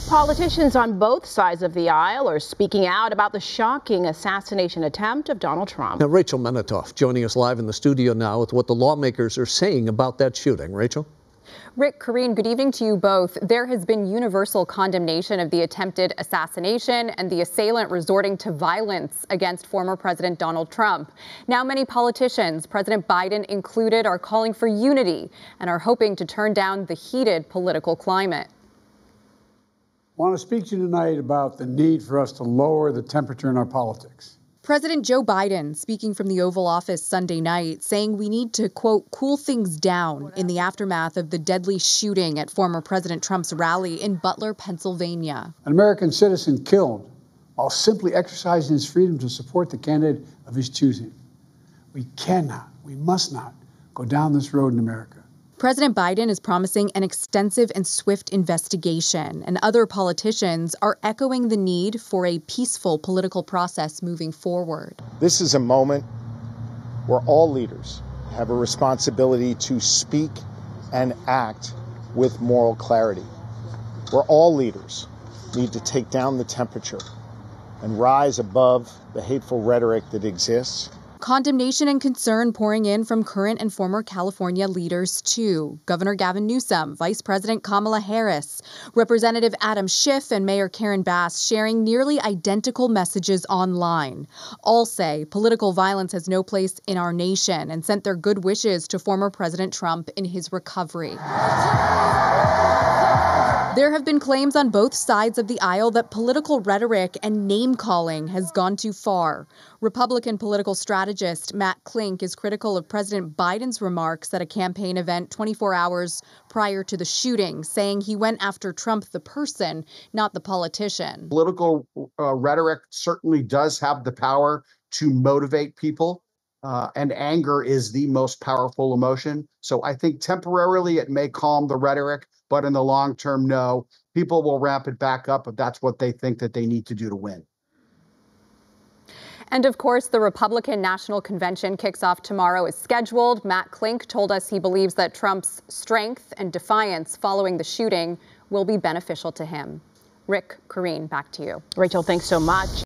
Politicians on both sides of the aisle are speaking out about the shocking assassination attempt of Donald Trump. Now, Rachel Menitoff joining us live in the studio now with what the lawmakers are saying about that shooting. Rachel? Rick, Karine, good evening to you both. There has been universal condemnation of the attempted assassination and the assailant resorting to violence against former President Donald Trump. Now, many politicians, President Biden included, are calling for unity and are hoping to turn down the heated political climate. I want to speak to you tonight about the need for us to lower the temperature in our politics. President Joe Biden speaking from the Oval Office Sunday night, saying we need to, quote, cool things down in the aftermath of the deadly shooting at former President Trump's rally in Butler, Pennsylvania. An American citizen killed while simply exercising his freedom to support the candidate of his choosing. We cannot, we must not go down this road in America. President Biden is promising an extensive and swift investigation, and other politicians are echoing the need for a peaceful political process moving forward. This is a moment where all leaders have a responsibility to speak and act with moral clarity, where all leaders need to take down the temperature and rise above the hateful rhetoric that exists. Condemnation and concern pouring in from current and former California leaders, too. Governor Gavin Newsom, Vice President Kamala Harris, Representative Adam Schiff, and Mayor Karen Bass sharing nearly identical messages online. All say political violence has no place in our nation and sent their good wishes to former President Trump in his recovery. There have been claims on both sides of the aisle that political rhetoric and name-calling has gone too far. Republican political strategist Matt Klink is critical of President Biden's remarks at a campaign event 24 hours prior to the shooting, saying he went after Trump the person, not the politician. Political rhetoric certainly does have the power to motivate people, and anger is the most powerful emotion. So I think temporarily it may calm the rhetoric, but in the long term, no. People will ramp it back up if that's what they think that they need to do to win. And of course, the Republican National Convention kicks off tomorrow as scheduled. Matt Klink told us he believes that Trump's strength and defiance following the shooting will be beneficial to him. Rick, Karine, back to you. Rachel, thanks so much.